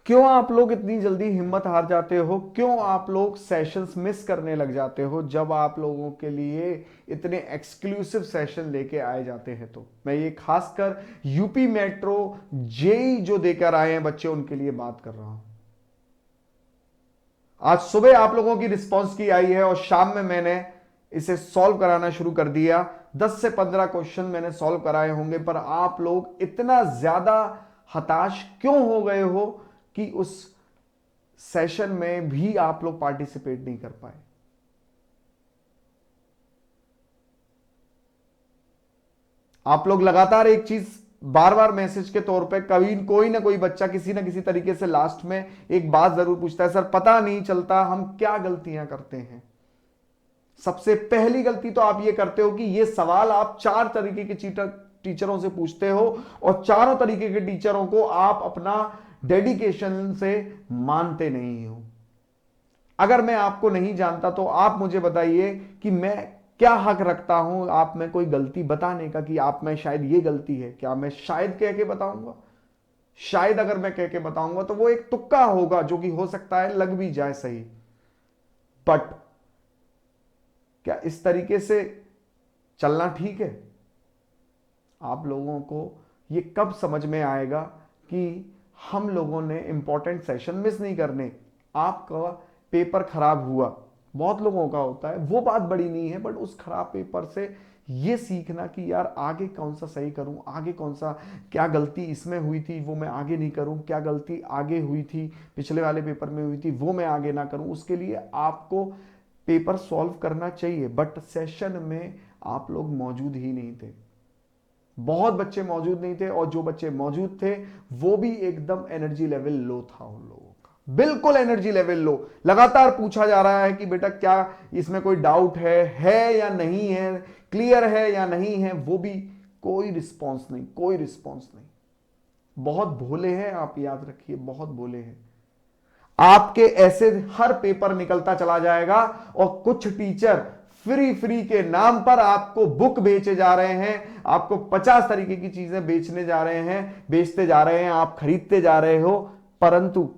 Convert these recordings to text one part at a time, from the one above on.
क्यों आप लोग इतनी जल्दी हिम्मत हार जाते हो? क्यों आप लोग सेशंस मिस करने लग जाते हो जब आप लोगों के लिए इतने एक्सक्लूसिव सेशन लेके आए जाते हैं? तो मैं ये खासकर यूपी मेट्रो जेई जो देकर आए हैं बच्चे, उनके लिए बात कर रहा हूं। आज सुबह आप लोगों की रिस्पॉन्स की आई है और शाम में मैंने इसे सॉल्व कराना शुरू कर दिया। 10 से 15 क्वेश्चन मैंने सॉल्व कराए होंगे, पर आप लोग इतना ज्यादा हताश क्यों हो गए हो कि उस सेशन में भी आप लोग पार्टिसिपेट नहीं कर पाए? आप लोग लगातार एक चीज बार बार मैसेज के तौर पे, कभी कोई ना कोई बच्चा किसी ना किसी तरीके से लास्ट में एक बात जरूर पूछता है, सर पता नहीं चलता हम क्या गलतियां करते हैं। सबसे पहली गलती तो आप ये करते हो कि ये सवाल आप 4 तरीके के टीचरों से पूछते हो और चारों तरीके के टीचरों को आप अपना डेडिकेशन से मानते नहीं हो। अगर मैं आपको नहीं जानता तो आप मुझे बताइए कि मैं क्या हक रखता हूं आप में कोई गलती बताने का, कि आप में शायद ये गलती है। क्या मैं शायद कह के बताऊंगा? शायद अगर मैं कह के बताऊंगा तो वो एक तुक्का होगा जो कि हो सकता है लग भी जाए सही। बट क्या इस तरीके से चलना ठीक है? आप लोगों को ये कब समझ में आएगा कि हम लोगों ने इंपॉर्टेंट सेशन मिस नहीं करने? आपका पेपर खराब हुआ, बहुत लोगों का होता है, वो बात बड़ी नहीं है, बट उस खराब पेपर से ये सीखना कि यार आगे कौन सा सही करूं, आगे कौन सा, क्या गलती इसमें हुई थी वो मैं आगे नहीं करूं, क्या गलती आगे हुई थी पिछले वाले पेपर में हुई थी वो मैं आगे ना करूं, उसके लिए आपको पेपर सॉल्व करना चाहिए। बट सेशन में आप लोग मौजूद ही नहीं थे, बहुत बच्चे मौजूद नहीं थे, और जो बच्चे मौजूद थे वो भी एकदम एनर्जी लेवल लो था उन लोगों का, बिल्कुल एनर्जी लेवल लो। लगातार पूछा जा रहा है कि बेटा क्या इसमें कोई डाउट है या नहीं है, क्लियर है या नहीं है, वो भी कोई रिस्पॉन्स नहीं, कोई रिस्पॉन्स नहीं। बहुत भोले हैं आप, याद रखिए, बहुत भोले हैं। आपके ऐसे हर पेपर निकलता चला जाएगा और कुछ टीचर फ्री फ्री के नाम पर आपको बुक बेचे जा रहे हैं, आपको 50 तरीके की चीजें बेचने जा रहे हैं, बेचते जा रहे हैं, आप खरीदते जा रहे हो, परंतु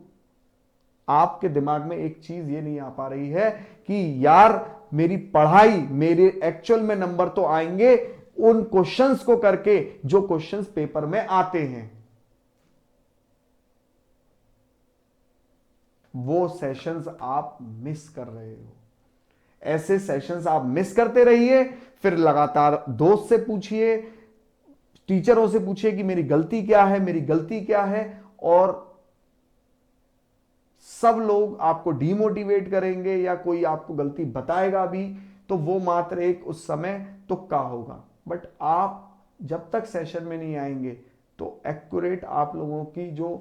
आपके दिमाग में एक चीज ये नहीं आ पा रही है कि यार मेरी पढ़ाई, मेरे एक्चुअल में नंबर तो आएंगे उन क्वेश्चंस को करके जो क्वेश्चंस पेपर में आते हैं। वो सेशंस आप मिस कर रहे हो। ऐसे सेशंस आप मिस करते रहिए, फिर लगातार दोस्त से पूछिए, टीचरों से पूछिए कि मेरी गलती क्या है, मेरी गलती क्या है, और सब लोग आपको डीमोटिवेट करेंगे या कोई आपको गलती बताएगा भी तो वो मात्र एक उस समय तुक्का होगा। बट आप जब तक सेशन में नहीं आएंगे तो एक्यूरेट आप लोगों की जो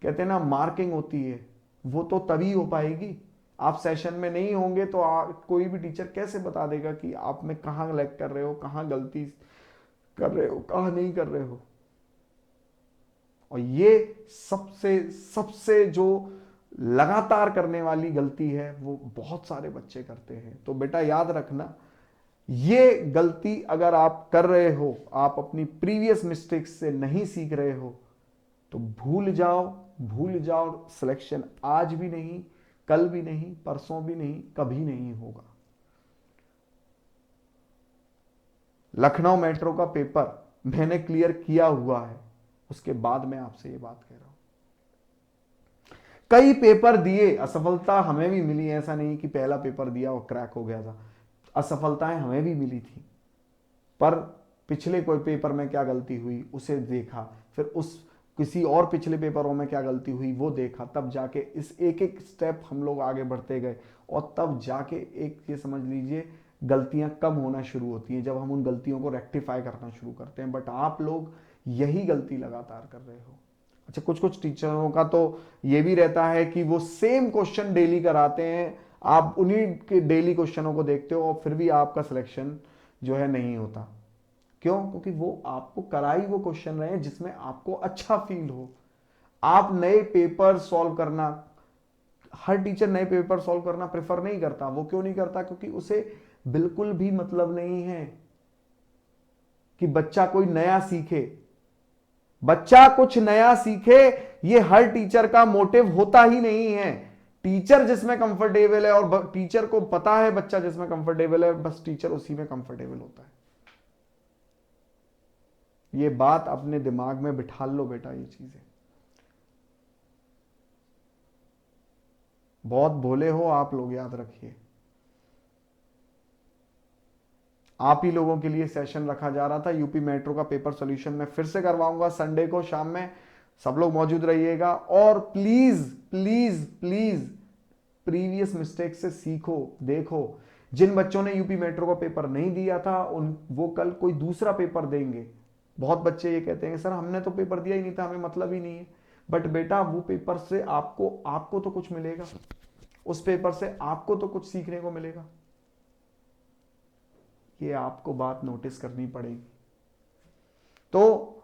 कहते हैं ना मार्किंग होती है वो तो तभी हो पाएगी। आप सेशन में नहीं होंगे तो कोई भी टीचर कैसे बता देगा कि आप में कहाँ लैग कर रहे हो, कहाँ गलती कर रहे हो, कहाँ नहीं कर रहे हो। और ये सबसे सबसे जो लगातार करने वाली गलती है वो बहुत सारे बच्चे करते हैं। तो बेटा याद रखना, ये गलती अगर आप कर रहे हो, आप अपनी प्रीवियस मिस्टेक्स से नहीं सीख रहे हो, तो भूल जाओ, भूल जाओ। सिलेक्शन आज भी नहीं, कल भी नहीं, परसों भी नहीं, कभी नहीं होगा। लखनऊ मेट्रो का पेपर मैंने क्लियर किया हुआ है, उसके बाद मैं आपसे ये बात कह रहा हूं। कई पेपर दिए, असफलता हमें भी मिली, ऐसा नहीं कि पहला पेपर दिया और क्रैक हो गया था, असफलताएं हमें भी मिली थी। पर पिछले कोई पेपर में क्या गलती हुई उसे देखा, फिर उस किसी और पिछले पेपरों में क्या गलती हुई वो देखा, तब जाके इस एक एक स्टेप हम लोग आगे बढ़ते गए, और तब जाके एक ये समझ लीजिए गलतियां कम होना शुरू होती हैं जब हम उन गलतियों को रेक्टिफाई करना शुरू करते हैं। बट आप लोग यही गलती लगातार कर रहे हो। अच्छा, कुछ कुछ टीचरों का तो ये भी रहता है कि वो सेम क्वेश्चन डेली कराते हैं, आप उन्हीं के डेली क्वेश्चनों को देखते हो और फिर भी आपका सिलेक्शन जो है नहीं होता। क्यों? क्योंकि वो आपको कराई वो क्वेश्चन रहे हैं जिसमें आपको अच्छा फील हो। आप नए पेपर सॉल्व करना, हर टीचर नए पेपर सॉल्व करना प्रेफर नहीं करता। वो क्यों नहीं करता? क्योंकि उसे बिल्कुल भी मतलब नहीं है कि बच्चा कोई नया सीखे। बच्चा कुछ नया सीखे, ये हर टीचर का मोटिव होता ही नहीं है। टीचर जिसमें कंफर्टेबल है और टीचर को पता है बच्चा जिसमें कंफर्टेबल है, बस टीचर उसी में कंफर्टेबल होता है। ये बात अपने दिमाग में बिठा लो बेटा, ये चीजें। बहुत भोले हो आप लोग, याद रखिए। आप ही लोगों के लिए सेशन रखा जा रहा था। यूपी मेट्रो का पेपर सॉल्यूशन मैं फिर से करवाऊंगा संडे को शाम में, सब लोग मौजूद रहिएगा। और please please please previous mistake से सीखो। देखो, जिन बच्चों ने यूपी मेट्रो का पेपर नहीं दिया था उन वो कल कोई दूसरा पेपर देंगे। बहुत बच्चे ये कहते हैं सर हमने तो पेपर दिया ही नहीं था, हमें मतलब ही नहीं है। बट बेटा वो पेपर से आपको आपको तो कुछ मिलेगा, उस पेपर से आपको तो कुछ सीखने को मिलेगा। ये आपको बात नोटिस करनी पड़ेगी। तो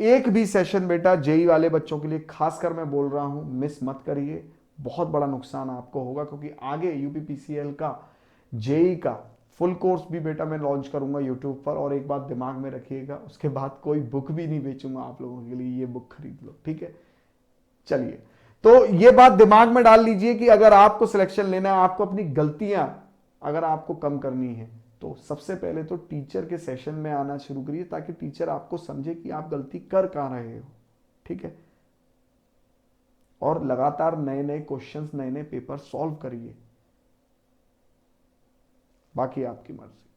एक भी सेशन बेटा जेई वाले बच्चों के लिए खासकर मैं बोल रहा हूं, मिस मत करिए। बहुत बड़ा नुकसान आपको होगा, क्योंकि आगे यूपीपीसीएल का जेई का फुल कोर्स भी बेटा मैं लॉन्च करूंगा यूट्यूब पर। और एक बात दिमाग में रखिएगा, उसके बाद कोई बुक भी नहीं बेचूंगा आप लोगों के लिए, ये बुक खरीद लो, ठीक है। चलिए, तो ये बात दिमाग में डाल लीजिए कि अगर आपको सिलेक्शन लेना है, आपको अपनी गलतियां अगर आपको कम करनी है, तो सबसे पहले तो टीचर के सेशन में आना शुरू करिए, ताकि टीचर आपको समझे कि आप गलती कर कहां रहे हो, ठीक है। और लगातार नए नए क्वेश्चंस, नए नए पेपर सॉल्व करिए। बाकी आपकी मर्जी।